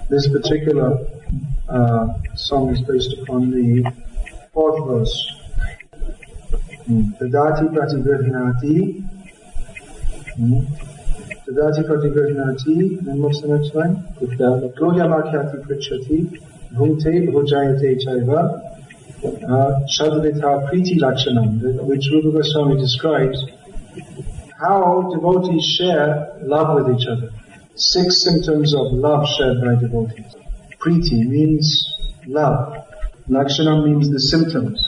This particular song is based upon the 4th verse. Dadati pratigraha. Dadati pratigraha. And what's the next line? Gloya makyati pritchati. Bhunte bhujayate chaiva. Shadvita priti lakshanam, which Rupa Goswami describes how devotees share love with each other. 6 symptoms of love shared by devotees. Priti means love. Lakshanam means the symptoms.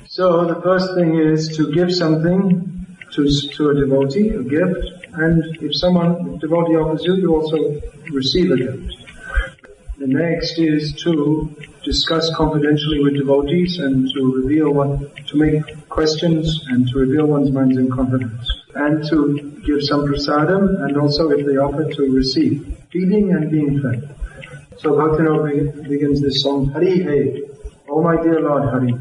So the first thing is to give something to a devotee, a gift, and if a devotee offers you also receive a gift. The next is to discuss confidentially with devotees and to make questions and to reveal one's mind in confidence. And to give some prasadam, and also if they offer to receive, feeding and being fed. So Bhaktivinoda begins this song, Hari Hey, oh my dear Lord Hari.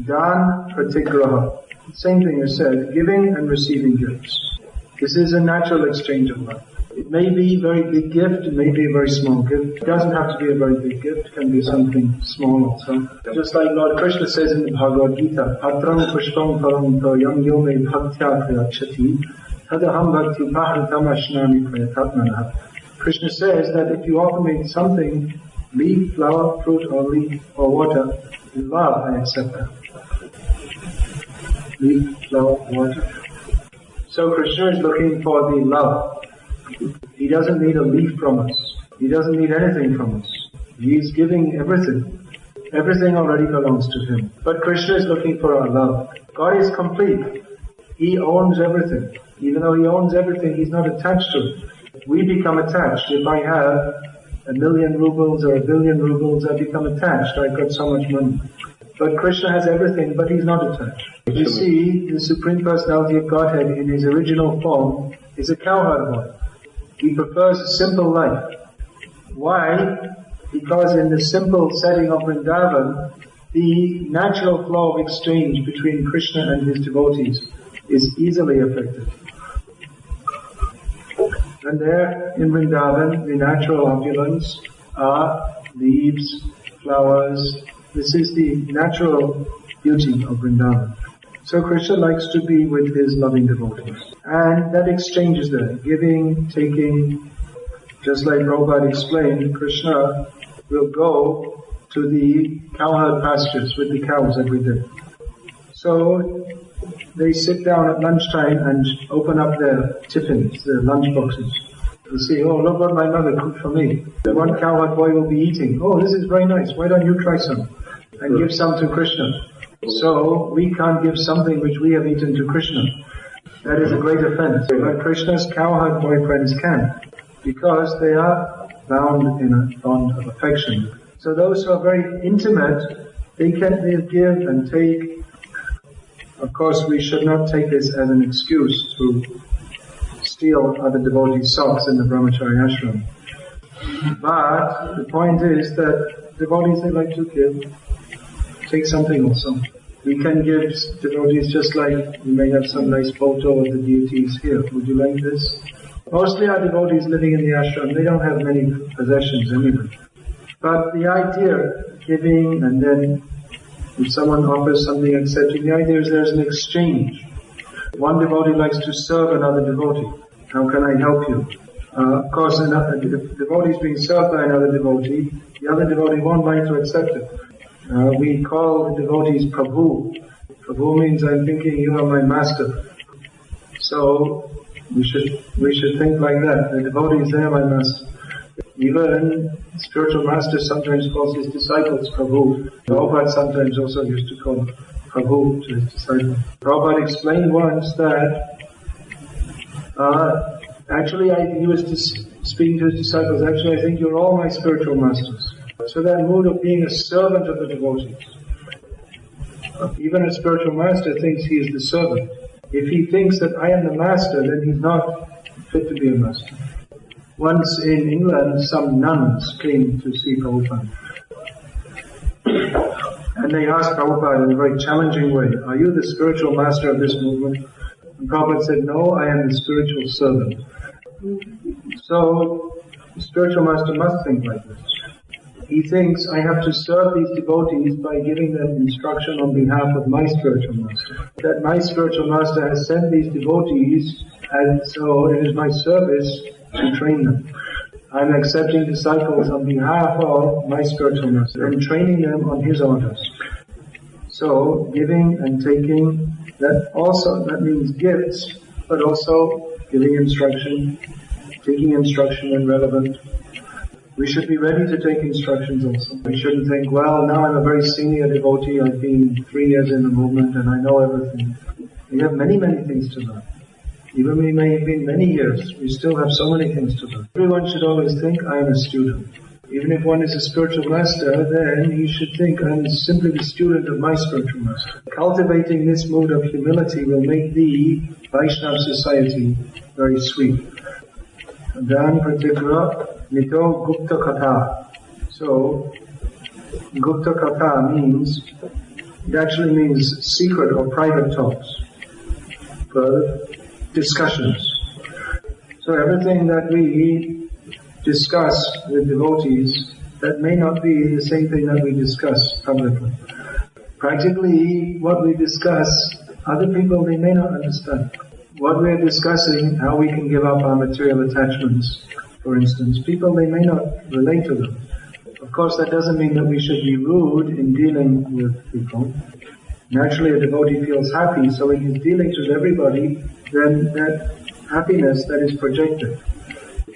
Dan pratigraha. Same thing is said, giving and receiving gifts. This is a natural exchange of love. It may be a very big gift, it may be a very small gift. It doesn't have to be a very big gift, it can be something small also. Just like Lord Krishna says in the Bhagavad Gita, Patram pushpam param toyam yome bhaktya prayachati tadaham bhakti pahritam ashnami prayatatmana. Krishna says that if you offer me something, leaf, flower, fruit or water, in love I accept that. Leaf, flower, water. So Krishna is looking for the love. He doesn't need a leaf from us. He doesn't need anything from us. He is giving everything. Everything already belongs to Him. But Krishna is looking for our love. God is complete. He owns everything. Even though He owns everything, He's not attached to it. We become attached. If I have 1,000,000 rubles or 1,000,000,000 rubles, I become attached. I've got so much money. But Krishna has everything, but He's not attached. You see, the Supreme Personality of Godhead in His original form is a cowherd boy. He prefers a simple life. Why? Because in the simple setting of Vrindavan, the natural flow of exchange between Krishna and his devotees is easily effected. And there in Vrindavan, the natural opulence are leaves, flowers. This is the natural beauty of Vrindavan. So Krishna likes to be with his loving devotees. And that exchange is there. Giving, taking. Just like Prabhupada explained, Krishna will go to the cowherd pastures with the cows every day. So they sit down at lunchtime and open up their tiffins, their lunch boxes. You see, oh, look what my mother cooked for me. The one cowherd boy will be eating. Oh, this is very nice. Why don't you try some? And give some to Krishna. So we can't give something which we have eaten to Krishna. That is a great offense. But Krishna's cowherd boyfriends can, because they are bound in a bond of affection. So those who are very intimate, they can give and take. Of course, we should not take this as an excuse to steal other devotees' socks in the brahmachari ashram. But the point is that devotees, they like to give. Take something also. We can give devotees just like we may have some nice photo of the deities here. Would you like this? Mostly our devotees living in the ashram, they don't have many possessions anyway. But the idea of giving and then if someone offers something accepting, the idea is there's an exchange. One devotee likes to serve another devotee. How can I help you? Of course, if the devotee is being served by another devotee, the other devotee won't like to accept it. We call the devotees Prabhu. Prabhu means I'm thinking you are my master. So we should think like that. The devotee is there, my master. Even spiritual master sometimes calls his disciples Prabhu. Prabhupada sometimes also used to call Prabhu to his disciples. Prabhupada explained once that he was speaking to his disciples, actually I think you're all my spiritual masters. So that mood of being a servant of the devotees. Even a spiritual master thinks he is the servant. If he thinks that I am the master, then he's not fit to be a master. Once in England, some nuns came to see Prabhupada. And they asked Prabhupada in a very challenging way, are you the spiritual master of this movement? And Prabhupada said, no, I am the spiritual servant. So The spiritual master must think like this. He thinks, I have to serve these devotees by giving them instruction on behalf of my spiritual master. That my spiritual master has sent these devotees, and so it is my service to train them. I'm accepting disciples on behalf of my spiritual master and training them on his orders. So, giving and taking, that means gifts, but also giving instruction, taking instruction when relevant. We should be ready to take instructions also. We shouldn't think, well, now I'm a very senior devotee, I've been 3 years in the movement and I know everything. We have many, many things to learn. Even we may have been many years, we still have so many things to learn. Everyone should always think, I am a student. Even if one is a spiritual master, then he should think, I am simply the student of my spiritual master. Cultivating this mood of humility will make the Vaishnava society very sweet. Then pratigraha, mitho, gupta, katha. So, gupta katha means, it actually means secret or private talks, discussions. So everything that we discuss with devotees, that may not be the same thing that we discuss publicly. Practically, what we discuss, other people, they may not understand. What we are discussing, how we can give up our material attachments, for instance, people, they may not relate to them. Of course, that doesn't mean that we should be rude in dealing with people. Naturally, a devotee feels happy, so when he's dealing with everybody, then that happiness that is projected.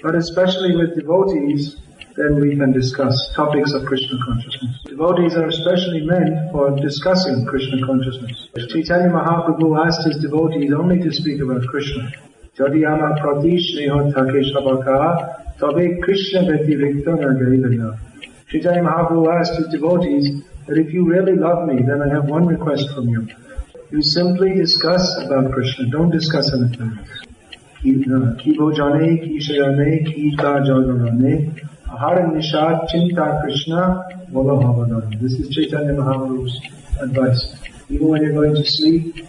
But especially with devotees, then we can discuss topics of Krishna consciousness. Devotees are especially meant for discussing Krishna consciousness. Chaitanya Mahaprabhu asked his devotees only to speak about Krishna. Jadiyama pratishneho take shabaka tabe Krishna vetivikta nagayana. Chaitanya Mahaprabhu asked his devotees that if you really love me, then I have one request from you. You simply discuss about Krishna, don't discuss anything else. Ki bhojane, ki shayane, ki ta jagarane, ahara nishad chinta Krishna, volo havadana. This is Chaitanya Mahaprabhu's advice. Even when you're going to sleep,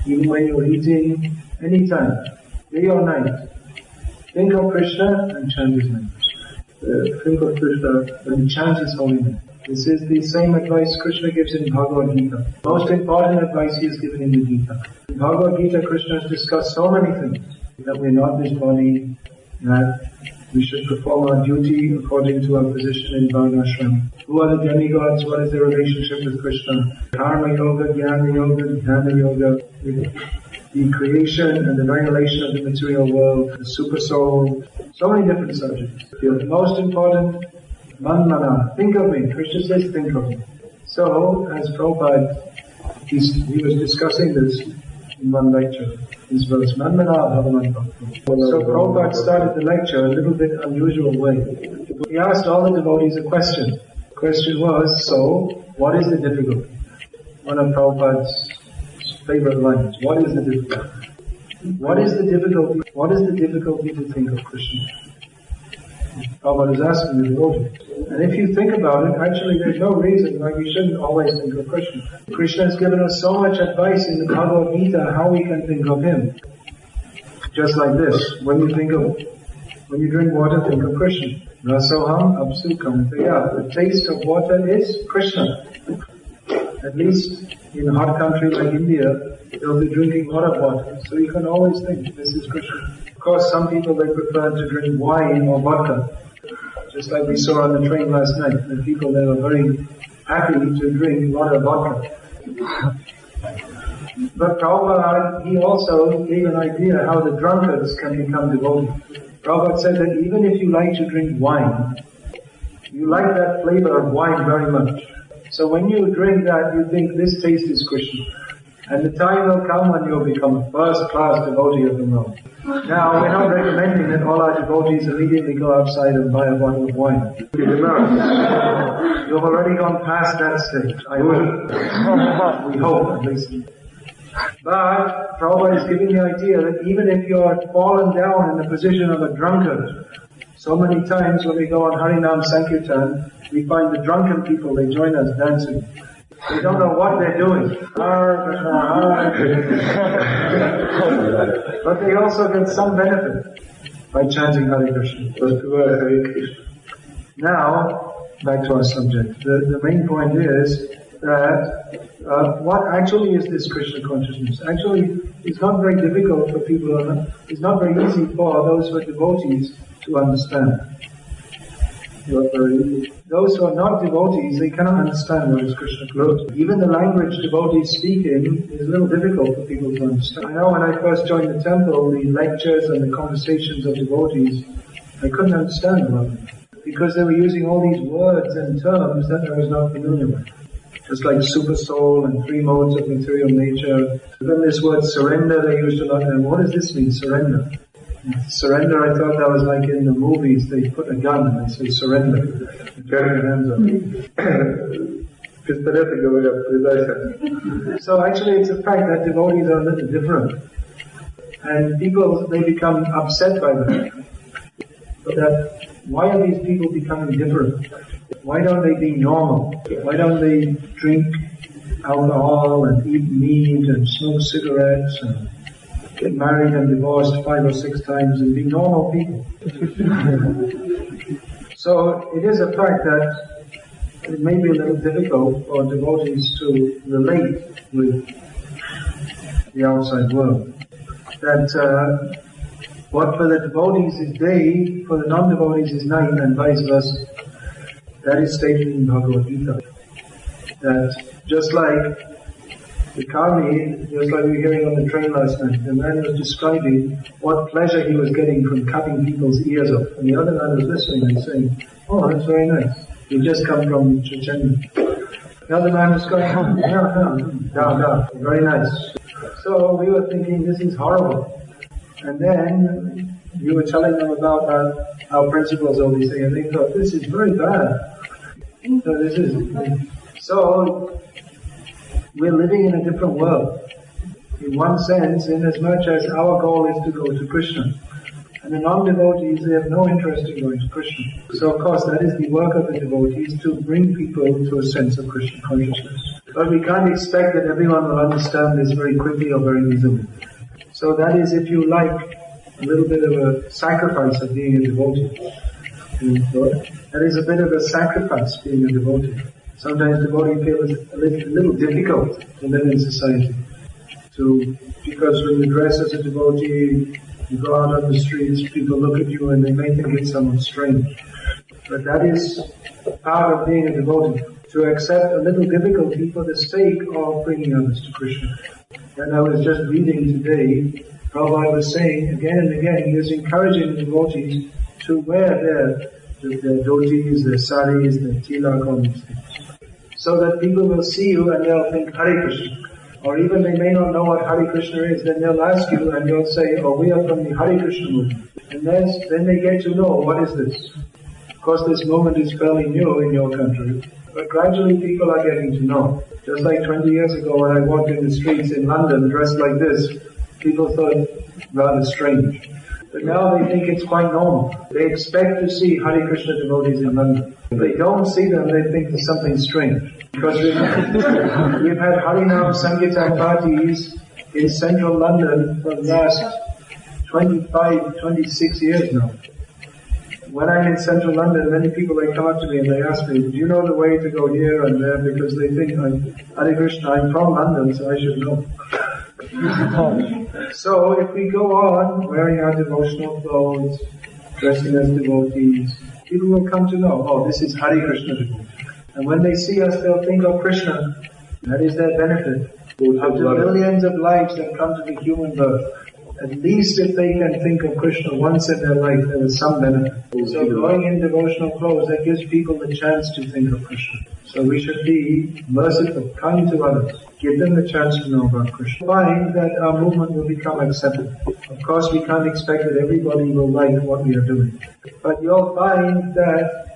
even when you're eating, anytime, day or night, think of Krishna and chant his name. Think of Krishna and chant his holy name. This is the same advice Krishna gives in Bhagavad Gita. Most important advice he has given in the Gita. In Bhagavad Gita, Krishna has discussed so many things. That we are not this body, that we should perform our duty according to our position in Varnashram. Who are the demigods? What is their relationship with Krishna? Karma Yoga, Jnana Yoga, Dhyana Yoga. The creation and annihilation of the material world, the super soul. So many different subjects. The most important, Manmana, think of me. Krishna says, think of me. So, as Prabhupada, he was discussing this in one lecture. This verse, Manmana Bhagavan Bhakti. So Prabhupada started the lecture a little bit unusual way. He asked all the devotees a question. The question was, so, what is the difficulty? One of Prabhupada's favorite lines. What is the difficulty? What is the difficulty? What is the difficulty to think of Krishna? Prabhupada is asking the devotees. And if you think about it, actually there's no reason why we shouldn't always think of Krishna. Krishna has given us so much advice in the Bhagavad Gita how we can think of him. Just like this. When you drink water, think of Krishna. Rasoham apsukam. Yeah, the taste of water is Krishna. At least in a hot country like India, they'll be drinking a lot of water. So you can always think, this is Krishna. Of course, some people, they prefer to drink wine or vodka. Just like we saw on the train last night. The people, they were very happy to drink a lot of vodka. But Prabhupada, he also gave an idea how the drunkards can become devotees. Prabhupada said that even if you like to drink wine, you like that flavor of wine very much. So when you drink that, you think this taste is Krishna. And the time will come when you'll become a first-class devotee of the Lord. Now, we're not recommending that all our devotees immediately go outside and buy a bottle of wine. You've already gone past that stage, I hope. We hope, at least. But Prabhupada is giving the idea that even if you're fallen down in the position of a drunkard, so many times when we go on Harinam Sankirtan, we find the drunken people, they join us dancing. They don't know what they're doing. But they also get some benefit. by chanting Hare Krishna. Now, back to our subject. The main point is that what actually is this Krishna consciousness? Actually, it's not very difficult for people, it's not very easy for those who are devotees to understand. Those who are not devotees, they cannot understand what is Krishna consciousness. Even the language devotees speak in is a little difficult for people to understand. I know when I first joined the temple, the lectures and the conversations of devotees, I couldn't understand a lot of them, because they were using all these words and terms that I was not familiar with. Just like super soul and three modes of material nature. Then this word surrender they used a lot. And what does this mean, surrender? Surrender, I thought that was like in the movies, they put a gun and they say surrender. Get your hands up. So actually it's a fact that devotees are a little different. And people, they become upset by that. That why are these people becoming different? Why don't they be normal? Why don't they drink alcohol and eat meat and smoke cigarettes and get married and divorced 5 or 6 times and be normal people? So it is a fact that it may be a little difficult for devotees to relate with the outside world. That what for the devotees is day, for the non-devotees is night, and vice versa. That is stated in Bhagavad Gita. That just like the Kami, just like we were hearing on the train last night, the man was describing what pleasure he was getting from cutting people's ears off. And the other man was listening and saying, oh, that's very nice. You just come from Chechnya. The other man was going, no, very nice. So we were thinking, this is horrible. And then you were telling them about our principles, all these things, and they thought, this is very bad. So we're living in a different world. In one sense, in as much as our goal is to go to Krishna. And the non-devotees, they have no interest in going to Krishna. So of course, that is the work of the devotees, to bring people to a sense of Krishna consciousness. But we can't expect that everyone will understand this very quickly or very easily. So that is, if you like, a little bit of a sacrifice of being a devotee. That is a bit of a sacrifice, being a devotee. Sometimes devotee feels a little difficult to live in society. Because when you dress as a devotee, you go out on the streets, people look at you and they may think it's somewhat strange. But that is part of being a devotee, to accept a little difficulty for the sake of bringing others to Krishna. And I was just reading today, Prabhupada was saying again and again, he was encouraging the devotees to wear their dhotis, their saris, their tilak, all these things. So that people will see you and they'll think Hare Krishna. Or even they may not know what Hare Krishna is, then they'll ask you and you'll say, oh, we are from the Hare Krishna movement. And then they get to know, what is this? Of course, this movement is fairly new in your country, but gradually people are getting to know. Just like 20 years ago when I walked in the streets in London dressed like this, people thought it rather strange. But now they think it's quite normal. They expect to see Hare Krishna devotees in London. If they don't see them, they think there's something strange. Because we've had Harinam Sankirtan parties in central London for the last 25, 26 years now. When I'm in central London, many people, they come up to me and they ask me, do you know the way to go here and there? Because they think, Hare Krishna, I'm from London, so I should know. So if we go on wearing our devotional clothes, dressing as devotees, people will come to know, oh, this is Hare Krishna devotee. And when they see us, they'll think of Krishna. That is their benefit. After millions of lives that come to the human birth, at least if they can think of Krishna once in their life, there is some benefit. So going in devotional clothes, that gives people the chance to think of Krishna. So we should be merciful, kind to others. Give them the chance to know about Krishna. Find that our movement will become accepted. Of course, we can't expect that everybody will like what we are doing. But you'll find that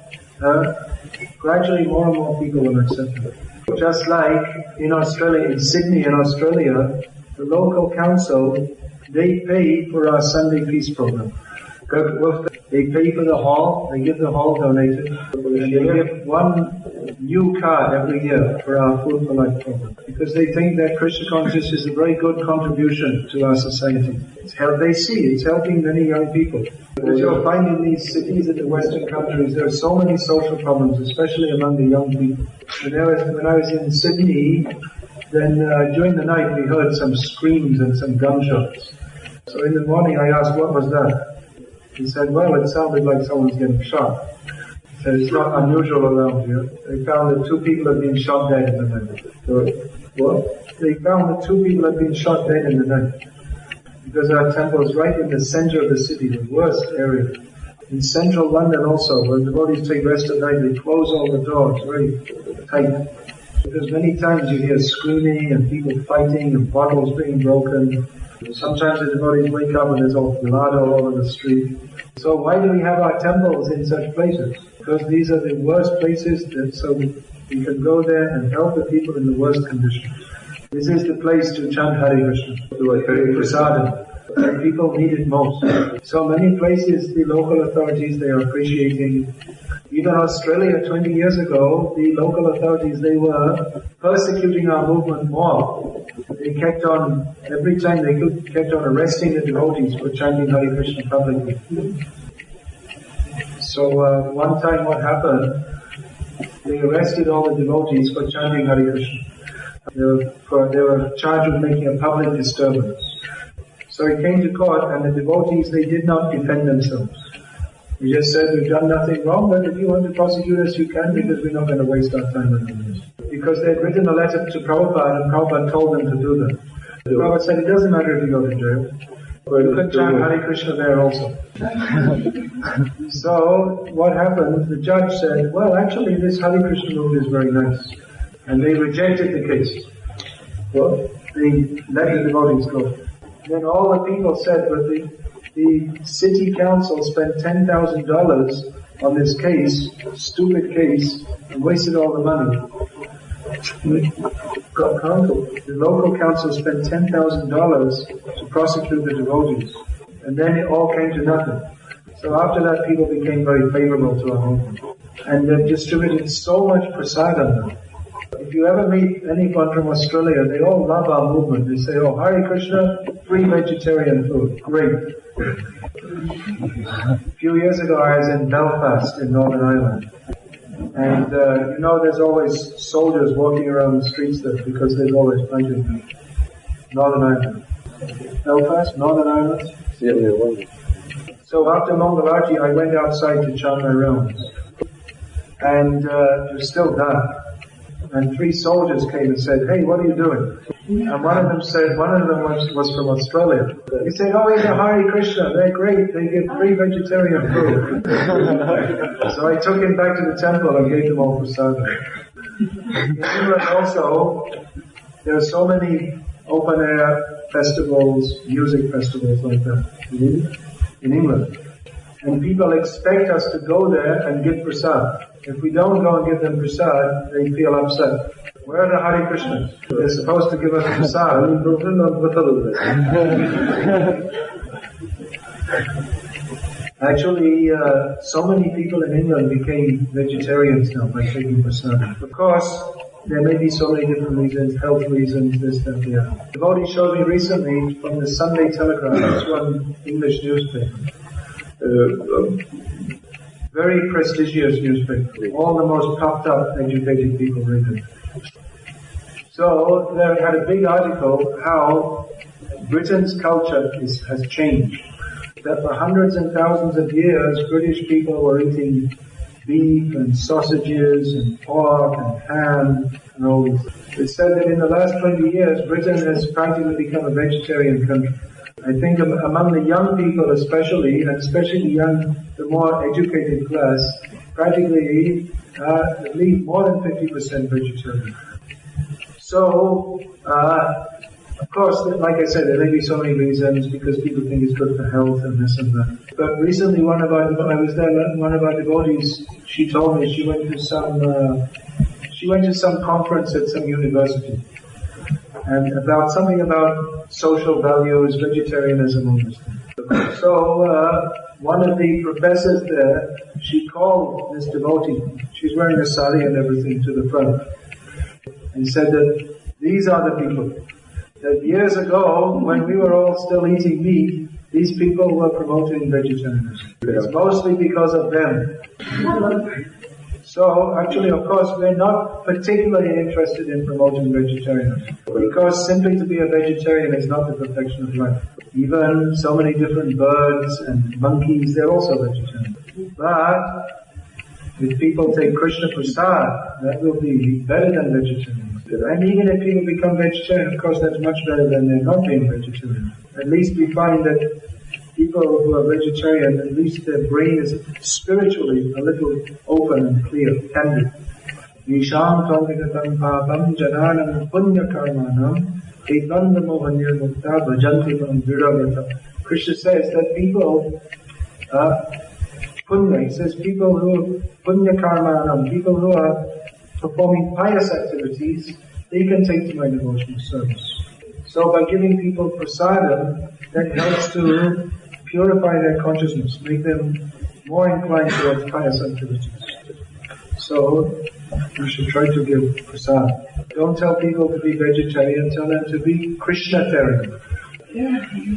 gradually more and more people will accept it. Just like in Australia, in Sydney in Australia, the local council, they pay for our Sunday feast program. They pay for the hall, they give the hall donated, and they give one new card every year for our Food for Life program. Because they think that Krishna consciousness is a very good contribution to our society. They see it's helping many young people. Because you'll find in these cities in the Western countries, there are so many social problems, especially among the young people. When I was in Sydney, then during the night we heard some screams and some gunshots. So in the morning I asked, what was that? He said, well, it sounded like someone's getting shot. He said, it's not unusual around here. They found that 2 people had been shot dead in the night. So, what? They found that 2 people had been shot dead in the night. Because our temple is right in the center of the city, the worst area. In central London also, where the devotees take rest at night, they close all the doors very tight. Because many times you hear screaming and people fighting and bottles being broken. Sometimes the devotees wake up and there's all blood all over the street. So why do we have our temples in such places? Because these are the worst places, so we can go there and help the people in the worst conditions. This is the place to chant Hare Krishna, prasadam, and people need it most. So many places, the local authorities, they are appreciating. Even Australia 20 years ago, the local authorities, they were persecuting our movement more. They kept on, every time they could, kept on arresting the devotees for chanting Hare Krishna publicly. So one time what happened, they arrested all the devotees for chanting Hare Krishna. They were charged with making a public disturbance. So it came to court and the devotees, they did not defend themselves. We just said, we've done nothing wrong, but if you want to prosecute us, you can, because we're not going to waste our time on this. Because they had written a letter to Prabhupada, and Prabhupada told them to do that. Prabhupada said, it doesn't matter if you go to jail. You can chant Hare Krishna there also. So, what happened? The judge said, well, actually, this Hare Krishna movement is very nice. And they rejected the case. Well, they let the devotees go. Then all the people said, but the city council spent $10,000 on this case, stupid case, and wasted all the money. The local council spent $10,000 to prosecute the devotees, and then it all came to nothing. So after that, people became very favorable to our movement, and they've distributed so much prasadam now. If you ever meet anyone from Australia, they all love our movement. They say, oh, Hare Krishna, free vegetarian food. Great. A few years ago, I was in Belfast in Northern Ireland. And, there's always soldiers walking around the streets there because there's always fighting. Northern Ireland. Belfast, Northern Ireland. So after Mangalarti, I went outside to chant my rounds. And it was still dark. And 3 soldiers came and said, hey, what are you doing? And one of them was from Australia. He said, oh, he's a Hare Krishna, they're great, they give free vegetarian food. So I took him back to the temple and gave them all prasadam. In England also, there are so many open air festivals, music festivals like that in England. And people expect us to go there and give prasad. If we don't go and give them prasad, they feel upset. Where are the Hare Krishnas? They're supposed to give us prasad. Actually, so many people in England became vegetarians now by taking prasad. Of course, there may be so many different reasons, health reasons, this, that, the other. The devotee showed me recently from the Sunday Telegraph, this one English newspaper. Very prestigious newspaper. All the most puffed up, educated people read it. So they had a big article how Britain's culture has changed. That for hundreds and thousands of years, British people were eating beef and sausages and pork and ham and all this. It said that in the last 20 years, Britain has practically become a vegetarian country. I think among the young people especially, and especially the more educated class, practically at least more than 50% vegetarian. So, of course, like I said, there may be so many reasons because people think it's good for health and this and that. But recently, one of our devotees, she told me she went to some conference at some university. And something about social values, vegetarianism, all this thing. So, one of the professors there, she called this devotee, she's wearing a sari and everything, to the front, and said that these are the people. That years ago, when we were all still eating meat, these people were promoting vegetarianism. It's mostly because of them. So, actually, of course, we're not particularly interested in promoting vegetarianism, because simply to be a vegetarian is not the perfection of life. Even so many different birds and monkeys, they're also vegetarian. But if people take Krishna Prasad, that will be better than vegetarian. And even if people become vegetarian, of course, that's much better than they're not being vegetarian. At least we find that people who are vegetarian, at least their brain is spiritually a little open and clear, candid. Nisham tvam papam jananam punya karmanam ekanda mohanir mukta bhajanti tam viravata. Krishna says that people, punya, he says people who, punya karmanam, people who are performing pious activities, they can take to my devotional service. So by giving people prasadam, that helps to purify their consciousness, make them more inclined towards pious activities. So we should try to give prasad. Don't tell people to be vegetarian, tell them to be Krishnatarian.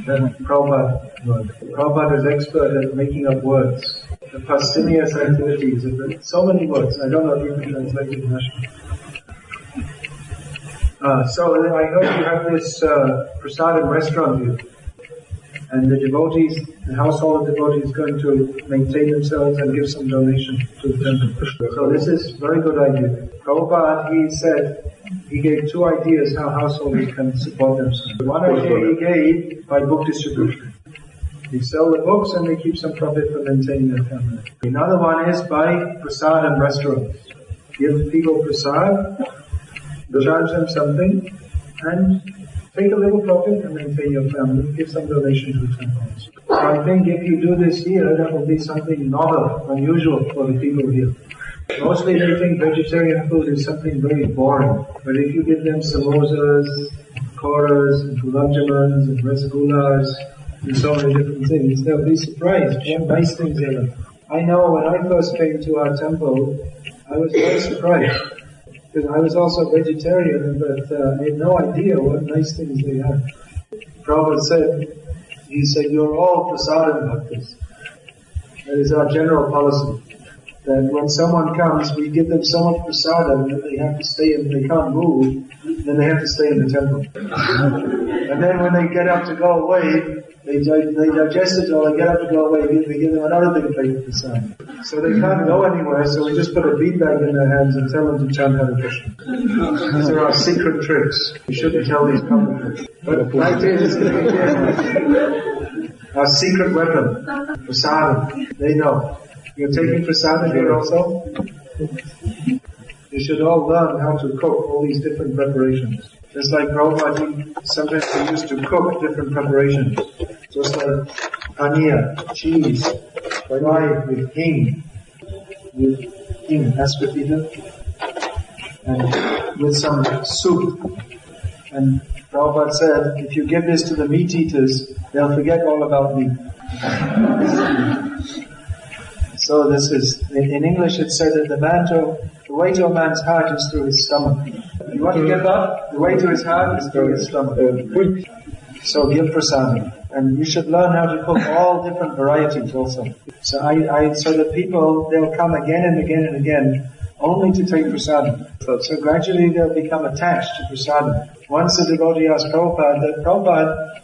That's Prabhupada word. Prabhupada is expert at making up words. The Pastimius activities, so many words, I don't know if you can translate it in Russian. So I heard you have this prasadam restaurant here. And the devotees, the household of devotees is going to maintain themselves and give some donation to the temple. So this is a very good idea. Prabhupada, he said, he gave two ideas how householders can support themselves. One idea he gave by book distribution. They sell the books and they keep some profit for maintaining their family. Another one is by prasad and restaurants. Give people prasad, charge them something, and take a little profit and maintain your family. Give some donation to the temples. So I think if you do this here, that will be something novel, unusual for the people here. Mostly they think vegetarian food is something very boring. But if you give them samosas, koras, and gulab jamans, and rasgullas, and so many different things, they'll be surprised what nice things they have. I know when I first came to our temple, I was very surprised. Because I was also vegetarian, but I had no idea what nice things they had. Prabhupada said, he said, you're all prasadam bhaktas. That is our general policy. That when someone comes, we give them so much prasadam that they have to stay in, they can't move, then they have to stay in the temple. And then when they get up to go away, they digest it all, they get up to go away, we give them another big plate of prasadam. So they can't go anywhere, so we just put a bead bag in their hands and tell them to chant Hare Krishna. These are our secret tricks. We shouldn't tell these publicly. But right here, this is our secret weapon, prasadam. They know. You're taking prasadam here also? You should all learn how to cook all these different preparations. Just like Prabhupada, sometimes he used to cook different preparations. Just like paneer, cheese, fried with hing, aspafida, and with some soup. And Prabhupada said, if you give this to the meat eaters, they'll forget all about meat. So this is, in English it said that the way to a man's heart is through his stomach. You want to get that? The way to his heart is through his stomach. So give prasadam. And you should learn how to cook all different varieties also. So so that people, they'll come again and again and again, only to take prasadam. So gradually they'll become attached to prasadam. Once a devotee asked Prabhupada,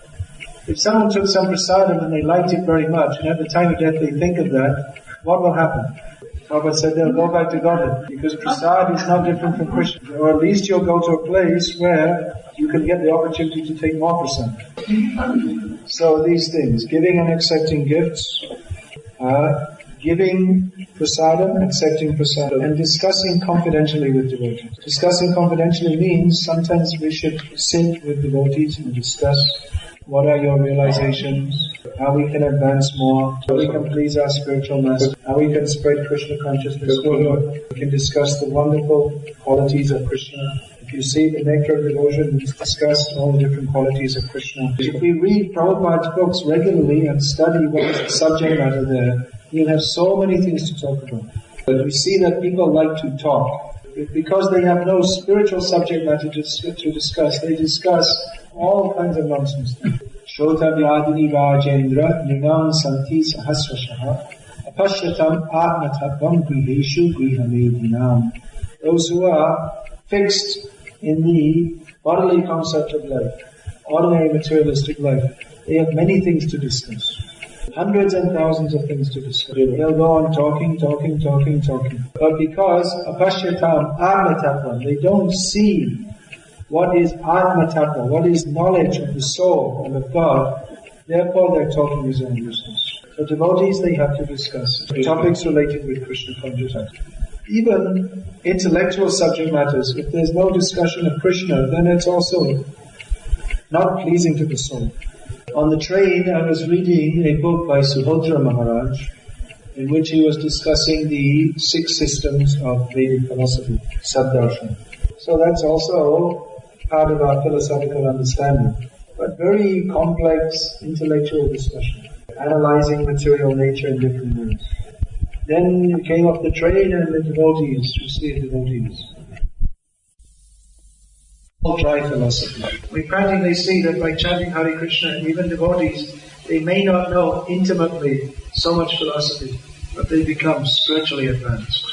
if someone took some prasadam and they liked it very much, and at the time of death they think of that, what will happen? Prabhupada said they'll go back to Godhead, because prasad is not different from Krishna. Or at least you'll go to a place where you can get the opportunity to take more prasad. So these things, giving and accepting gifts, giving prasadam, accepting prasadam, and discussing confidentially with devotees. Discussing confidentially means sometimes we should sit with devotees and discuss what are your realizations, how we can advance more, how we can please our spiritual master, how we can spread Krishna consciousness further. We can discuss the wonderful qualities of Krishna, If you see the nectar of devotion, it's discussed all the different qualities of Krishna. If we read Prabhupada's books regularly and study what is the subject matter there, we'll have so many things to talk about. But we see that people like to talk. Because they have no spiritual subject matter to discuss, they discuss all kinds of nonsense. Shota Vyadini Rajendra Nigam Santi Sahasrashaha Apashyatam Atmatavam Griheshu Grihamedinam. Those who are fixed in the bodily concept of life, ordinary materialistic life, they have many things to discuss. Hundreds and thousands of things to discuss. They'll go on talking. But because apashyatam atma-tattva, they don't see what is atma-tattva, what is knowledge of the soul and of God, therefore their talking is useless. So devotees, they have to discuss topics related with Krishna consciousness. Even intellectual subject matters, if there's no discussion of Krishna, then it's also not pleasing to the soul. On the train, I was reading a book by Subhodra Maharaj, in which he was discussing the 6 systems of Vedic philosophy, Saddarshan. So that's also part of our philosophical understanding, but very complex intellectual discussion, analyzing material nature in different ways. Then we came off the train and the devotees, received devotees. Dry philosophy. We practically see that by chanting Hare Krishna, even devotees, they may not know intimately so much philosophy, but they become spiritually advanced.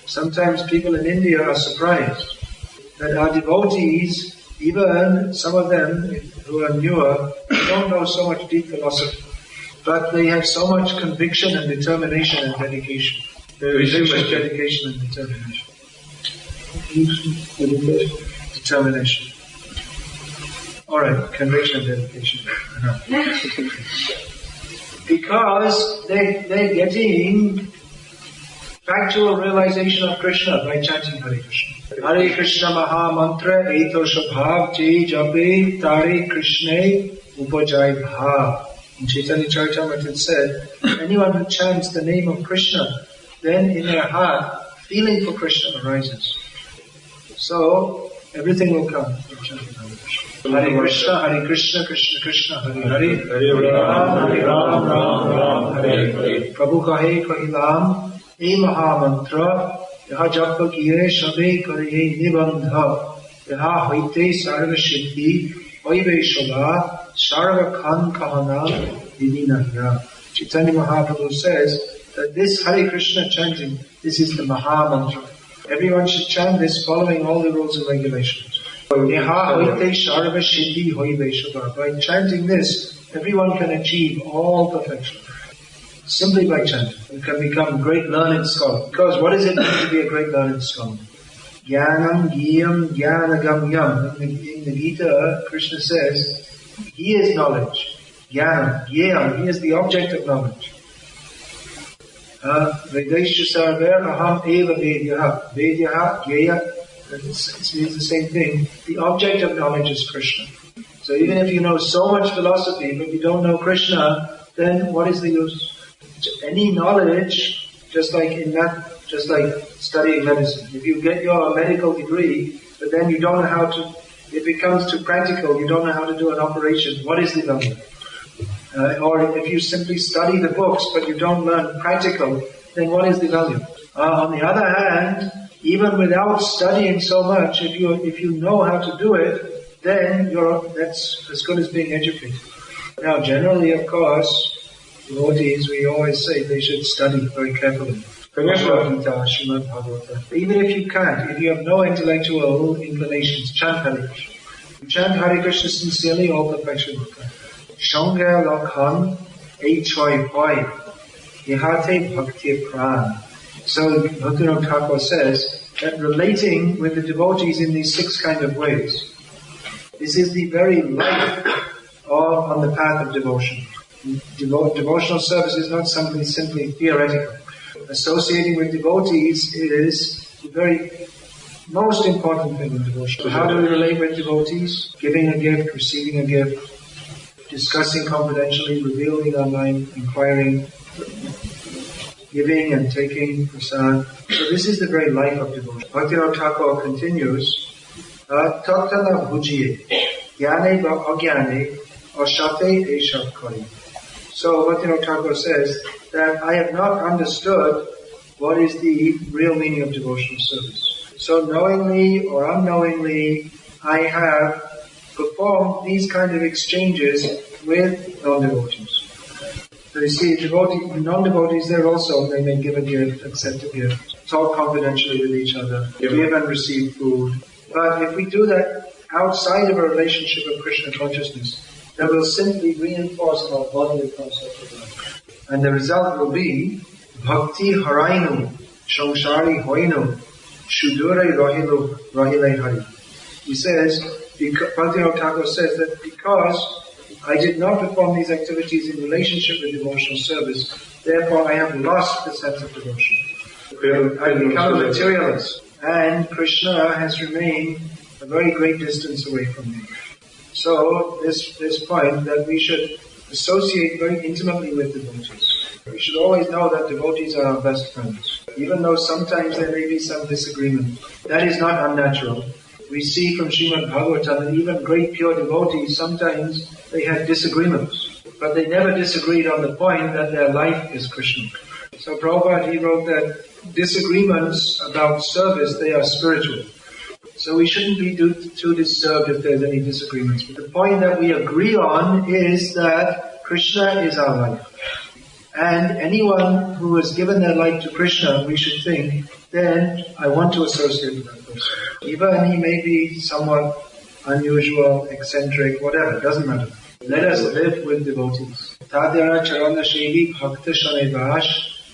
Sometimes people in India are surprised that our devotees, even some of them who are newer, don't know so much deep philosophy, but they have so much conviction and determination and dedication. There is so much dedication and determination. Determination. Alright, conviction and dedication. Because they're getting factual realization of Krishna by chanting Hare Krishna. Hare Krishna Maha Mantra Eto Shabhav Jai Jabe Tare Krishna Upajai Bhav. In Chaitanya Charitamrita it said, anyone who chants the name of Krishna, then in their heart, feeling for Krishna arises. So, everything will come from chanting Hare Krishna. Hare Krishna, Krishna Krishna, Hare Hare, Ram, Ram, Hare Hare. Prabhu kahe kahilam, e maha mantra, yaha japa kiye shabe kare nibandha, yaha hoite sarva siddhi, oive shala, sarva khan kahana, divinahya. Chaitanya Mahaprabhu says that this Hare Krishna chanting, this is the Maha Mantra. Everyone should chant this following all the rules and regulations. By chanting this, everyone can achieve all perfection. Simply by chanting. You can become a great learned scholar. Because what does it mean to be a great learned scholar? Jnanam, Gyam, Jnanagamyam. In the Gita, Krishna says, He is knowledge. Jnanam, Gyam, He is the object of knowledge. Vedesha sarver aham eva vedyaha. Vedyaha, Gyeya, it means the same thing. The object of knowledge is Krishna. So even if you know so much philosophy, but you don't know Krishna, then what is the use? Any knowledge, just like studying medicine. If you get your medical degree, but then you don't know how to, it becomes too practical, you don't know how to do an operation, what is the value? Or if you simply study the books, but you don't learn practical, then what is the value? On the other hand, even without studying so much, if you know how to do it, then that's as good as being educated. Now, generally, of course, devotees, we always say they should study very carefully. Even if you can't, if you have no intellectual inclinations, chant Hare Krishna. You chant Hare Krishna sincerely, all perfection will come. Shanga Lakhan Choi Hoi Yahate Bhakti Pran. So Bhakti Thakur says that relating with the devotees in these 6 kind of ways, this is the very life on the path of devotion. Devotional service is not something simply theoretical. Associating with devotees is the very most important thing in devotion. So how do we relate with devotees? Giving a gift, receiving a gift, discussing confidentially, revealing our mind, inquiring, giving and taking prasad. So this is the very life of devotion. Bhakti Thakur continues Tattana bhujiye, gyane ba agyane, ashate eshat kari. So Bhakti Thakur says that I have not understood what is the real meaning of devotional service. So knowingly or unknowingly, I have performed these kind of exchanges with non-devotees. So you see, non-devotees there also, they may give a gift, accept a gift, talk confidentially with each other, give and receive food. But if we do that outside of a relationship of Krishna consciousness, that will simply reinforce our bodily concept of life. And the result will be Bhakti harainu, Shamshari hoinu, Shudure rahile hari. He says, Bhakti Thakur says that because I did not perform these activities in relationship with devotional service, therefore I have lost the sense of devotion. I become a materialist, and Krishna has remained a very great distance away from me. So this point that we should associate very intimately with devotees. We should always know that devotees are our best friends. Even though sometimes there may be some disagreement, that is not unnatural. We see from Srimad Bhagavatam that even great pure devotees, sometimes they had disagreements. But they never disagreed on the point that their life is Krishna. So Prabhupada, he wrote that disagreements about service, they are spiritual. So we shouldn't be too disturbed if there's any disagreements. But the point that we agree on is that Krishna is our life. And anyone who has given their life to Krishna, we should think, then I want to associate with that person. Even he may be somewhat unusual, eccentric, whatever, doesn't matter. Let us live with devotees. Tadhyara charana shevi bhakta shanevash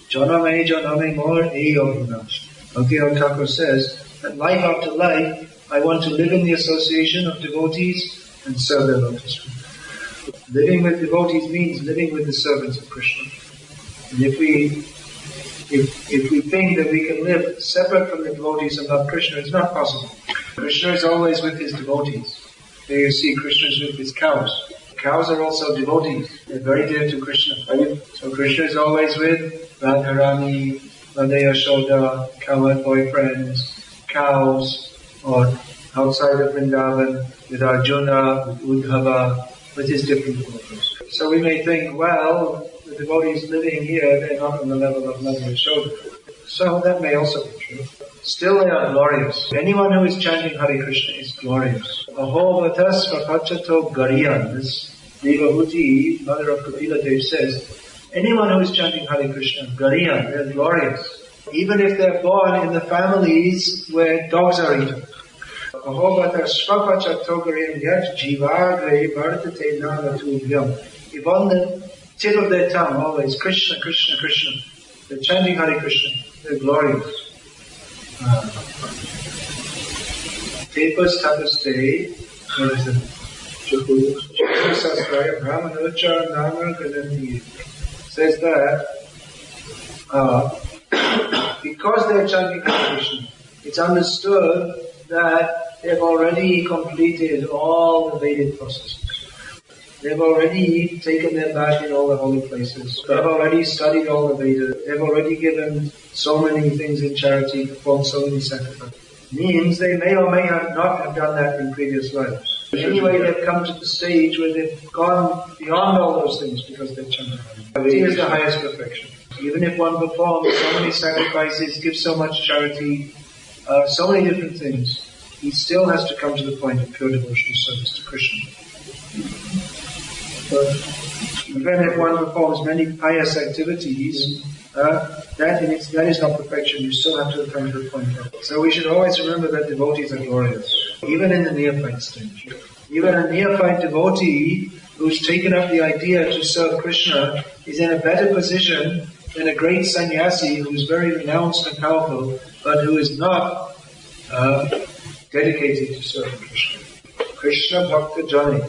janame janame mor eyo hinash. Bhakti Thakur says that life after life, I want to live in the association of devotees and serve their lotus feet. Living with devotees means living with the servants of Krishna. And if we think that we can live separate from the devotees and not Krishna, it's not possible. Krishna is always with his devotees. There you see Krishna is with his cows. Cows are also devotees. They're very dear to Krishna. So Krishna is always with Radharani, Radha Yashoda, cowherd boyfriends, cows, or outside of Vrindavan, with Arjuna, with Uddhava, with his different devotees. So we may think, well, the devotees living here, they're not on the level of Radha Yashoda. So that may also be true. Still they are glorious. Anyone who is chanting Hare Krishna is glorious. Aho vatas vapachato gariyan. This Devahuti, mother of Kapila Dev, says, anyone who is chanting Hare Krishna, gariyan, they're glorious. Even if they're born in the families where dogs are eaten. Aho vatas vapachato gariyan yat jivagre bhartate namatubhyam. If on the tip of their tongue always Krishna, Krishna, Krishna, they're chanting Hare Krishna, they're glorious. Tepas tapaste, what is it? Says that because they're chanting Krishna, it's understood that they've already completed all the Vedic processes. They've already taken their bath in all the holy places. They've already studied all the Vedas. They've already given so many things in charity, performed so many sacrifices. Means they may or may not have done that in previous lives. But anyway, they've come to the stage where they've gone beyond all those things because they've chanted. Bhakti is the highest perfection. Even if one performs so many sacrifices, gives so much charity, so many different things, he still has to come to the point of pure devotional service to Krishna. Even if one performs many pious activities, that is not perfection. You still have to come to the point of it. So we should always remember that devotees are glorious, even in the neophyte stage. Even a neophyte devotee who's taken up the idea to serve Krishna is in a better position than a great sannyasi who's very renounced and powerful, but who is not dedicated to serving Krishna. Krishna Bhakta Jani.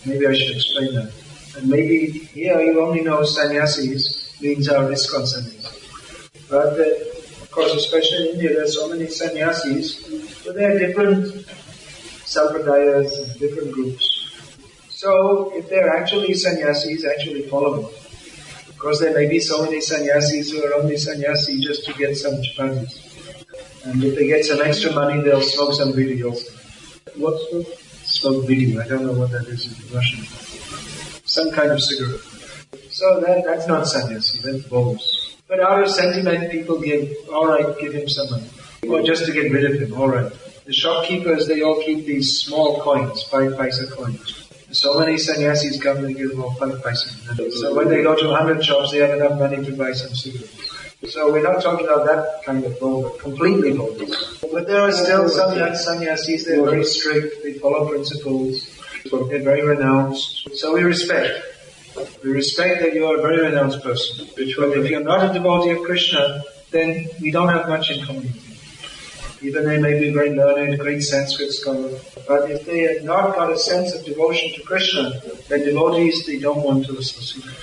Maybe I should explain that. And maybe here you only know sannyasis means our ISKCON sannyasis. But of course, especially in India, there are so many sannyasis, but there are different sampradayas and different groups. So if they're actually sannyasis, actually follow them. Of course, there may be so many sannyasis who are only sannyasi just to get some chapatis. And if they get some extra money, they'll smoke some bidi also. What smoke? Smoke bidi. I don't know what that is in Russian. Some kind of cigarette. So that's not sannyasi, that's bogus. But out of sentiment, people give him some money. Or just to get rid of him, alright. The shopkeepers, they all keep these small coins, 5 paisa coins. So many sannyasis come and give them all 5 paisa. So when they go to 100 shops, they have enough money to buy some cigarettes. So we're not talking about that kind of bogus, completely bogus. But there are still some sannyasis, they're very strict, they follow principles, they're very renounced. So we respect. We respect that you are a very renounced person. But if you're not a devotee of Krishna, then we don't have much in common. Even they may be very learned, great Sanskrit scholar. But if they have not got a sense of devotion to Krishna, then devotees, they don't want to associate.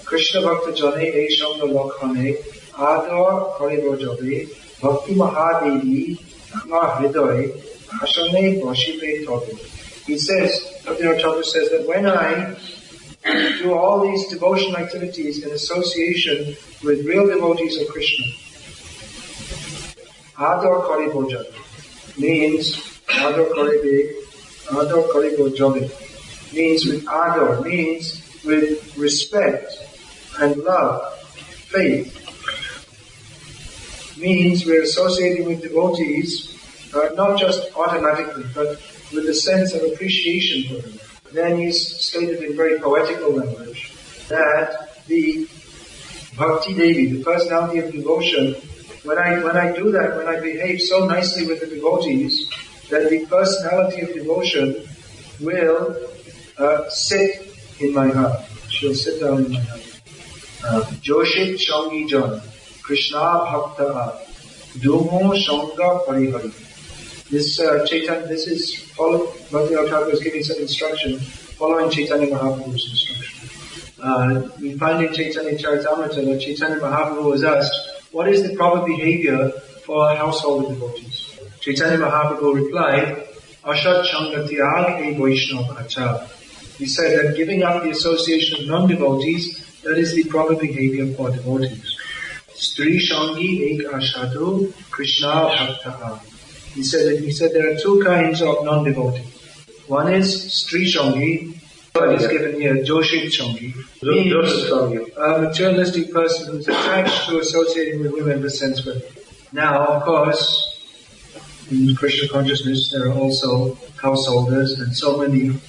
Krishna Bhakta Jane Esham Lokhane Ador Karibo Jabe Bhakti Mahadevi Nama Hridoy Ashane Boshipe Tobe. He says, Bhakti Thakur says that when I do all these devotional activities in association with real devotees of Krishna, Ador Karibo Jabe means Ador Karibo Jabe means with Ador, means with respect and love, faith, means we're associating with devotees not just automatically, but with a sense of appreciation for them. Then he's stated in very poetical language that the Bhakti Devi, the personality of devotion, when I do that, when I behave so nicely with the devotees, that the personality of devotion will sit in my heart. She'll sit down in my heart. Joshit Shangi Jan, Krishna Bhakta Dumo Shanga Parihari. This Chaitanya, this is followed, Bhakti Thakur is giving some instruction following Chaitanya Mahaprabhu's instruction. We find in Chaitanya Charitamrita that Chaitanya Mahaprabhu was asked, what is the proper behavior for a household of devotees? Chaitanya Mahaprabhu replied, Ashat Shangatyag e Vaishnav Achar. He said that giving up the association of non-devotees, that is the proper behavior for devotees. Stri Shangi ek ashatu Krishna Bhakta. He said there are 2 kinds of non-devotees. One is Stri Shangi, that is given here, Joshit Shangi. A materialistic person who is attached to associating with women for sense growth. Now, of course, in Krishna consciousness there are also householders and so many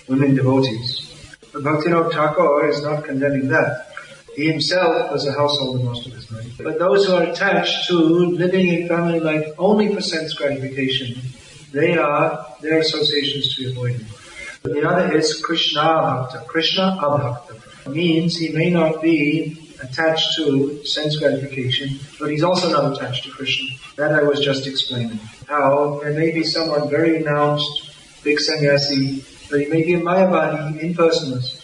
women devotees. But Bhaktivinoda Thakur is not condemning that. He himself was a householder most of his life. But those who are attached to living in family life only for sense gratification, their association is to be avoided. But the other is Krishna Bhakta. Krishna Abhakta means he may not be attached to sense gratification, but he's also not attached to Krishna. That I was just explaining. How there may be someone very renounced, big sannyasi, but he may be a Mayavadi, impersonalist.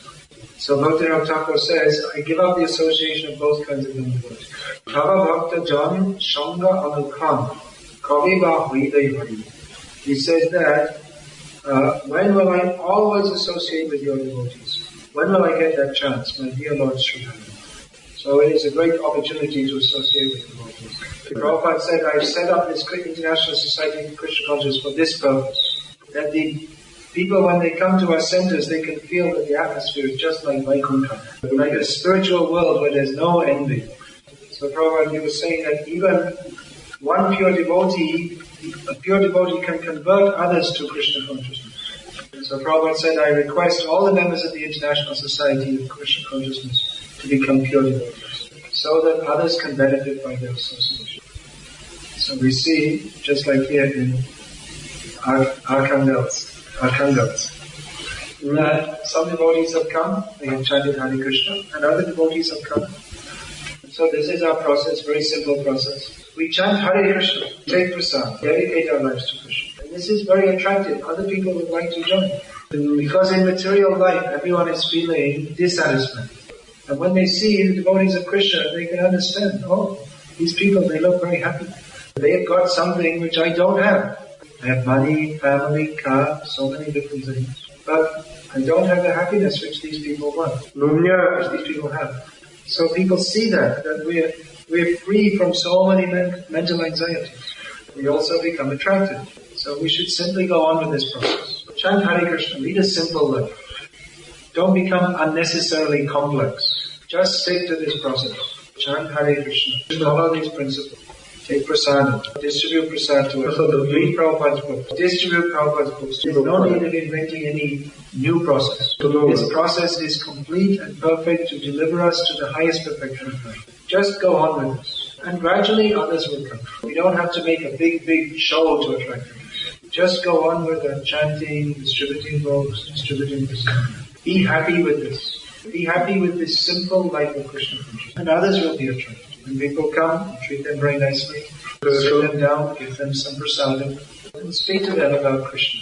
So Bhaktivinoda Thakur says, I give up the association of both kinds of devotees. Kava Bhakta Jan Shanga Anukhan Kaviva Hridai Hari. He says that, when will I always associate with your devotees? When will I get that chance, my dear Lord Sridhar? So it is a great opportunity to associate with devotees. Prabhupada said, I've set up this International Society for Krishna Consciousness for this purpose. That the people, when they come to our centers, they can feel that the atmosphere is just like Vaikuntha, like a spiritual world where there's no envy. So Prabhupada was saying that even one pure devotee, a pure devotee can convert others to Krishna consciousness. So Prabhupada said, I request all the members of the International Society of Krishna Consciousness to become pure devotees, so that others can benefit by their association. So we see, just like here in Arkhangelsk, that some devotees have come, they have chanted Hare Krishna, and other devotees have come. So this is our process, very simple process. We chant Hare Krishna, take prasad, dedicate our lives to Krishna. And this is very attractive. Other people would like to join. Because in material life, everyone is feeling dissatisfied. And when they see the devotees of Krishna, they can understand, oh, these people, they look very happy. They have got something which I don't have. I have money, family, car, so many different things. But I don't have the happiness which these people want, which these people have. So people see that we're free from so many mental anxieties. We also become attracted. So we should simply go on with this process. Chant Hare Krishna, lead a simple life. Don't become unnecessarily complex. Just stick to this process. Chant Hare Krishna. Follow these principles. Take prasad. Distribute prasad to us. Read Prabhupada's books. Distribute Prabhupada's books. There's no need of inventing any new process. This process is complete and perfect to deliver us to the highest perfection of life. Just go on with this. And gradually others will come. We don't have to make a big show to attract others. Just go on with the chanting, distributing books, distributing prasad. Be happy with this. Be happy with this simple life of Krishna consciousness. And others will be attracted. When people come, treat them very nicely, sit them down, give them some prasadam, and speak to them about Krishna.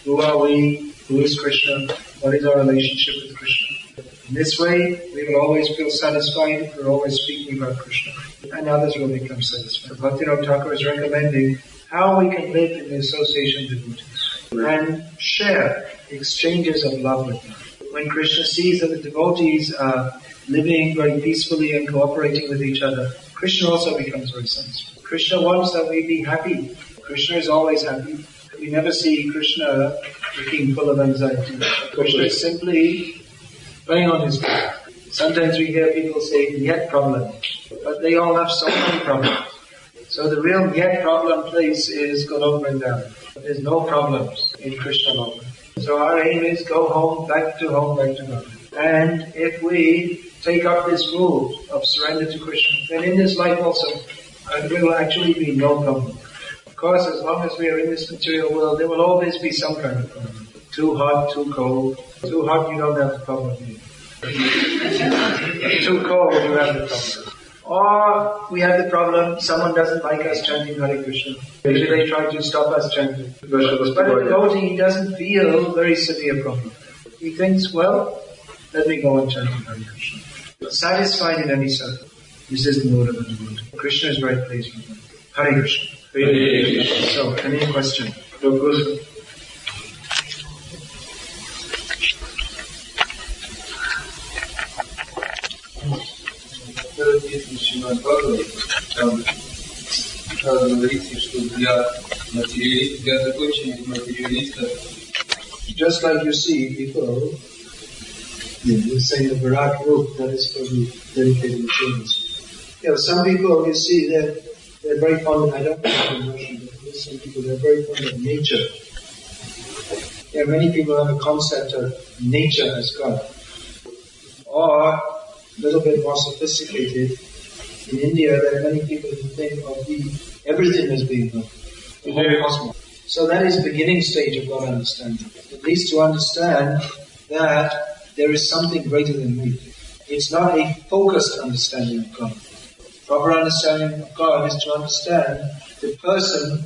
Who are we? Who is Krishna? What is our relationship with Krishna? In this way, we will always feel satisfied if we're always speaking about Krishna. And others will become satisfied. Bhaktivinoda Thakur is recommending how we can live in the association of devotees and share exchanges of love with them. When Krishna sees that the devotees are living very peacefully and cooperating with each other, Krishna also becomes very satisfied. Krishna wants that we be happy. Krishna is always happy. We never see Krishna looking full of anxiety. Krishna is simply playing on his flute. Sometimes we hear people say, yet problem. But they all have so many problems. So the real yet problem place is Golok Vrindavan. There's no problems in Krishna Loka. So our aim is go home, back to God. And if we take up this mood of surrender to Krishna, then in this life also, there will actually be no problem. Of course, as long as we are in this material world, there will always be some kind of problem. Too hot, too cold. Too hot, you don't have the problem here. Too cold, you have the problem. Or we have the problem, someone doesn't like us chanting Hare Krishna. Maybe they try to stop us chanting. But a devotee, he doesn't feel very severe problem. He thinks, well, let me go on chanting Hare Krishna. Satisfied in any circle. This is the mood of a devotee. Krishna is very pleased with him. Hare Krishna. Hare Krishna. So, any question? Там говорится, что для законченных материалистов. Just like you see people, you say the Virat Roop, that is for the dedicated materials. Some people you see they're very fond of, I don't know in Russian, but some people they're very fond of nature. Many people have a concept of nature as God. Or, a little bit more sophisticated, in India there are many people who think of everything as being God, the whole cosmos. So that is the beginning stage of God understanding. At least to understand that there is something greater than me. It's not a focused understanding of God. Proper understanding of God is to understand the person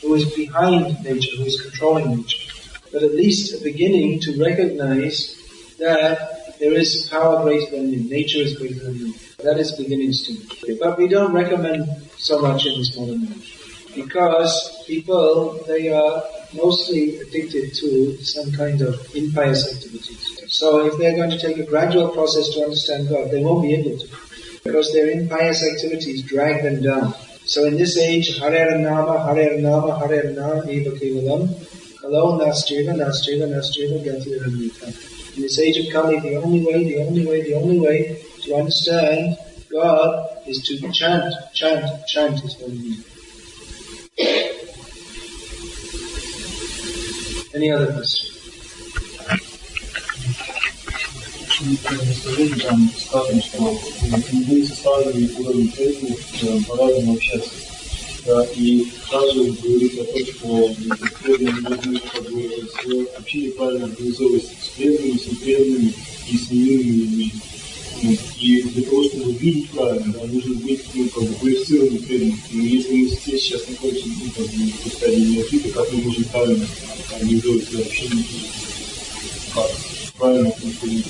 who is behind nature, who is controlling nature. But at least a beginning to recognize that there is power greater than you, nature is greater than you. That is beginning stage. But we don't recommend so much in this modern age. Because people, they are mostly addicted to some kind of impious activities. So if they're going to take a gradual process to understand God, they won't be able to. Because their impious activities drag them down. So in this age, Hare Nama, Hare Nama, Hare Nama, Eva Kevalam, Kalo Nastreva, Gati Ramita. In this age of Kali, the only way to understand God is to chant His holy name. Any other question? Скажите, там сказано, что люди составили уровень требований по-разному общаться. Да, и также говорит о том, что преданные должны свое общение правильно организовывать с преданными и с невинными людьми. И для того, чтобы видеть правильно, да, нужно быть квалифицированным преданным. Но если мы все сейчас находимся в стадии неофита, как мы можем правильно организовывать свое общение, как правильно происходить?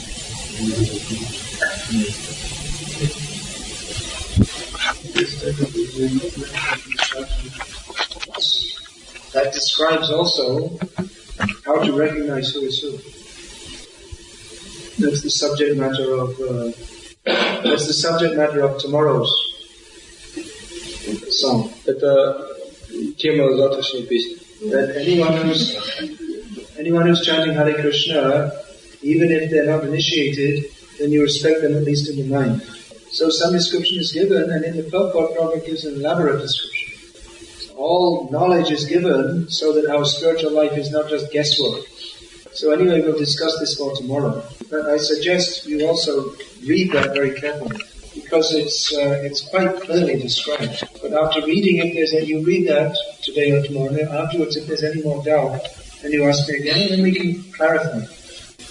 That describes also how to recognize who is who. That's the subject matter of That's the subject matter of tomorrow's song. Это тема завтрашней песни. That anyone who's chanting Hare Krishna, even if they're not initiated, then you respect them at least in the mind. So some description is given, and in the purport, Prabhupada gives an elaborate description. So all knowledge is given so that our spiritual life is not just guesswork. So anyway, we'll discuss this more tomorrow. But I suggest you also read that very carefully, because it's quite clearly described. But after reading it, you read that today or tomorrow, and afterwards if there's any more doubt, then you ask me again, and then we can clarify.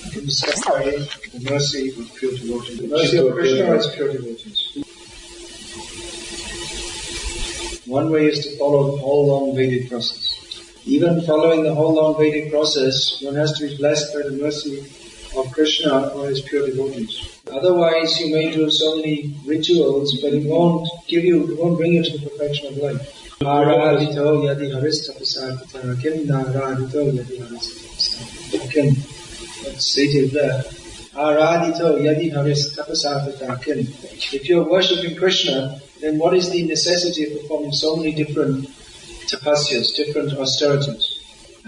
We can discuss the mercy of pure devotees. The mercy of Krishna is pure devotees. One way is to follow the whole long Vedic process. Even following the whole long Vedic process, one has to be blessed by the mercy of Krishna or his pure devotees. Otherwise, you may do so many rituals, but it won't bring you to the perfection of life. Aradhito yadi haristapasartata kim naradhito yadi haristapasartata kim. That's stated there. Aradhito yadi haristapasartata kim. If you're worshipping Krishna, then what is the necessity of performing so many different tapasyas, different austerities?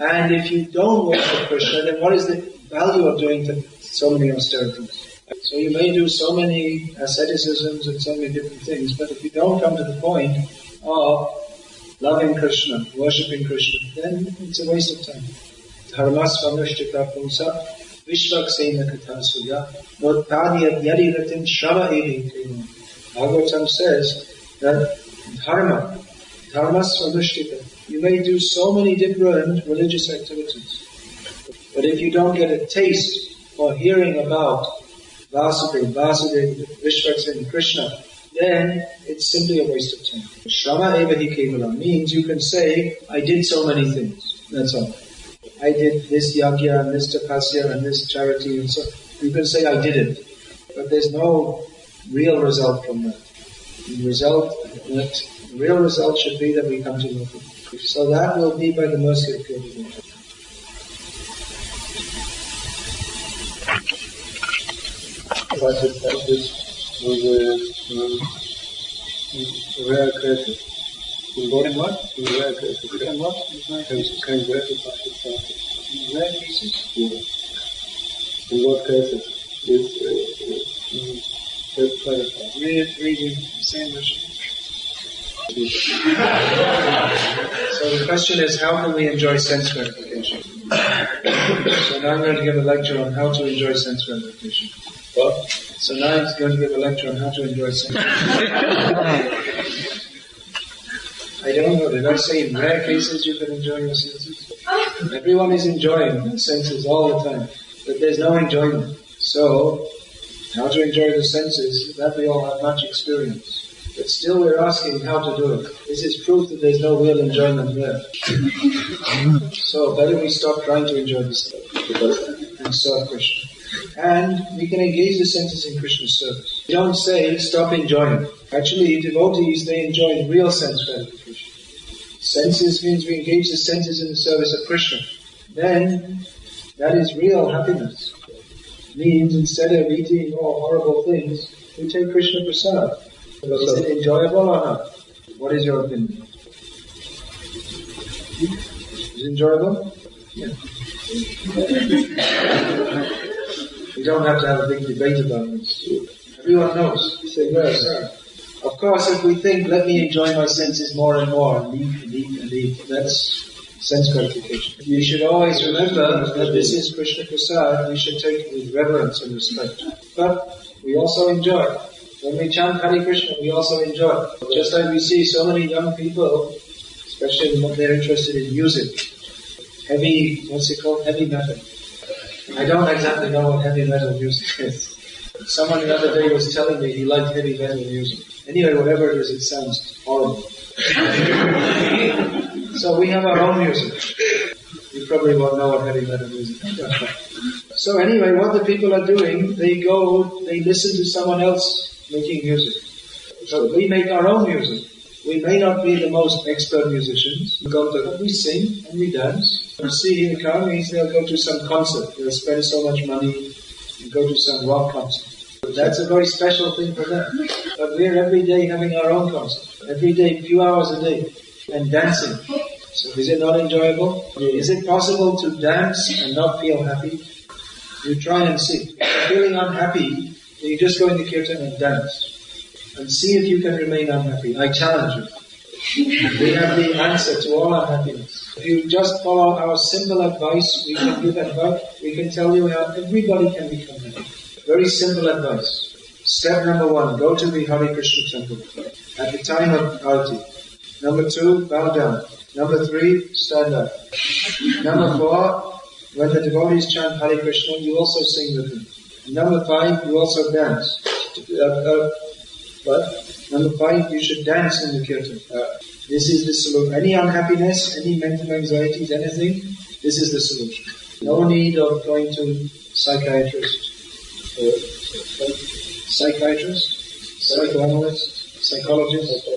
And if you don't worship Krishna, then what is the value of doing so many austerities? So you may do so many asceticisms and so many different things, but if you don't come to the point of loving Krishna, worshipping Krishna, then it's a waste of time. Dharmasvanushtika pumsa vishvaksena katha suya notpadiyat yadiratim shrava edi kema. Bhagavatam says that dharmasvanushtika, you may do so many different religious activities, but if you don't get a taste for hearing about Vasudeva, Vishvaksena, Krishna, then it's simply a waste of time. Shrama eva hi kevalam means you can say, I did so many things. That's all. I did this yagya and this tapasya and this charity and so. You can say I did it, but there's no real result from that. The real result should be that we come to know Him. So that will be by the mercy of pure devotion. Значит, rare cases. In what? In rare cases. In what? Can rare cases? Yeah. In what cases? Let's clarify. Reading the same version. So the question is, how can we enjoy sense gratification? So now I'm going to give a lecture on how to enjoy sense gratification. What? So now I'm going to give a lecture on how to enjoy sense gratification. I don't know, did I say in rare cases you can enjoy your senses? Everyone is enjoying their senses all the time, but there's no enjoyment. So, how to enjoy the senses, that we all have much experience. But still we're asking how to do it. This is proof that there's no real enjoyment there. So better we stop trying to enjoy the stuff and serve Krishna. And we can engage the senses in Krishna's service. We don't say, stop enjoying. Actually, devotees, they enjoy real sense gratification. Senses means we engage the senses in the service of Krishna. Then, that is real happiness. It means instead of eating all horrible things, we take Krishna prasad. Is it enjoyable or not? What is your opinion? Is it enjoyable? Yeah. We don't have to have a big debate about this. Everyone knows. Say, yes, sir. Of course, if we think, let me enjoy my senses more and more, and eat, that's sense gratification. You should always remember that this is Krishna Prasad, we should take it with reverence and respect. But we also enjoy. When we chant Hare Krishna, we also enjoy. Just like we see so many young people, especially when they're interested in music, heavy metal. I don't exactly know what heavy metal music is. Someone the other day was telling me he liked heavy metal music. Anyway, whatever it is, it sounds horrible. So we have our own music. You probably won't know what heavy metal music is. So anyway, what the people are doing, they listen to someone else making music. So we make our own music. We may not be the most expert musicians, but we sing and we dance. You see in Karmis, they'll go to some concert. They'll spend so much money and go to some rock concert. That's a very special thing for them. But we're every day having our own concert. Every day, few hours a day. And dancing. So is it not enjoyable? Is it possible to dance and not feel happy? You try and see. If you're feeling unhappy, then you just go in the kirtan and dance. And see if you can remain unhappy. I challenge you. We have the answer to all unhappiness. If you just follow our simple advice, we can give advice. We can tell you how everybody can become happy. Very simple advice. Step number 1, go to the Hare Krishna temple at the time of Arati. Number 2, bow down. Number 3, stand up. Number 4, when the devotees chant Hare Krishna, you also sing with them. And number 5, you also dance. Number 5, you should dance in the kirtan. This is the solution. Any unhappiness, any mental anxieties, anything, this is the solution. No need of going to psychiatrist, psychoanalyst, psychologist.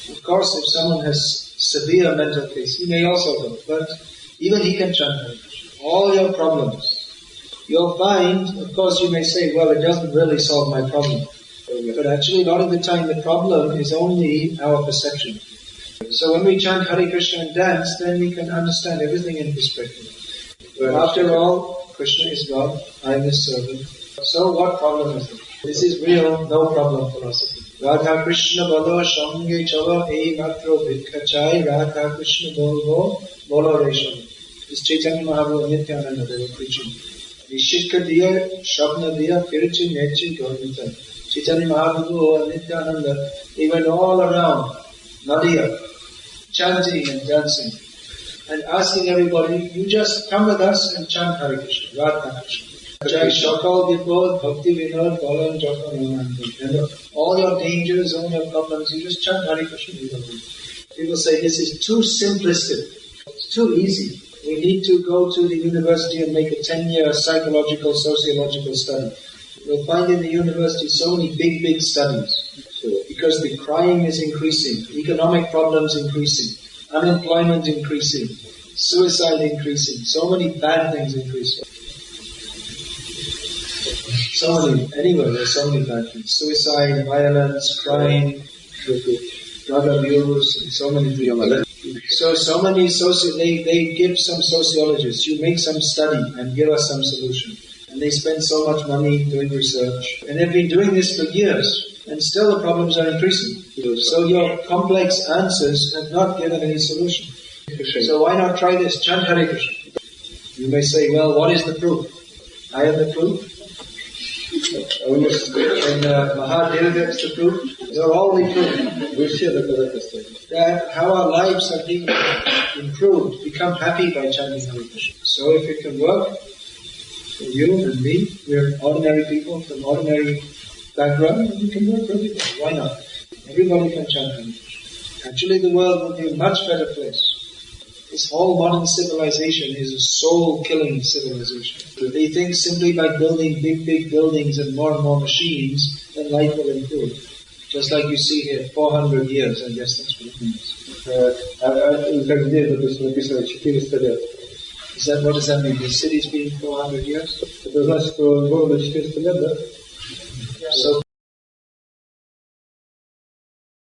Of course, if someone has severe mental case, he may also go, but even he can chant Hare Krishna. All your problems, you'll find, of course you may say, well, it doesn't really solve my problem. But actually, a lot of the time, the problem is only our perception. So when we chant Hare Krishna and dance, then we can understand everything in perspective. But after all, Krishna is God, I am His servant. So what problem is it? This is real, no problem philosophy. Radha Krishna Balo Shange Chava E Matro Vikachai Radha Krishna Bolo Bolo Resham. This Chaitanya Mahaprabhu Nityananda, they were preaching. Nishika Diya, Shabna Diya, Pirchi Nechi Gaurita. Chaitanya Mahaprabhu and Nityananda, they went all around Nadia, chanting and dancing, and asking everybody, you just come with us and chant Hare Krishna, Radha Krishna. Jai Shakal Vipod, Bhakti Vinod, Balan Japa. And all your dangers, all your problems, you just chant Hare Krishna. People say this is too simplistic, it's too easy. We need to go to the university and make a 10-year psychological, sociological study. You'll find in the university so many big studies. Because the crime is increasing, economic problems increasing, unemployment increasing, suicide increasing, so many bad things increasing. Anyway, there's so many bad things. Suicide, violence, crime, drug abuse, and so many things. So many they give some sociologists, you make some study and give us some solution. And they spend so much money doing research. And they've been doing this for years, and still the problems are increasing. So your complex answers have not given any solution. So why not try this? Chant Hare Krishna. You may say, well, what is the proof? I have the proof. And Mahadev gets the proof. They're all the proof. That how our lives have been improved, become happy by chanting Hare Krishna. So if it can work for you and me, we're ordinary people from ordinary background, and we can work for everybody. Why not? Everybody can chant Hare Krishna. Actually, the world would be a much better place. This whole modern civilization is a soul-killing civilization. They think simply by building big buildings and more machines, then life will improve. Just like you see here, 400 years, I guess that's what it means. Is that, what does that mean? The city's been 400 years? Это значит, что городу 400 лет, да? So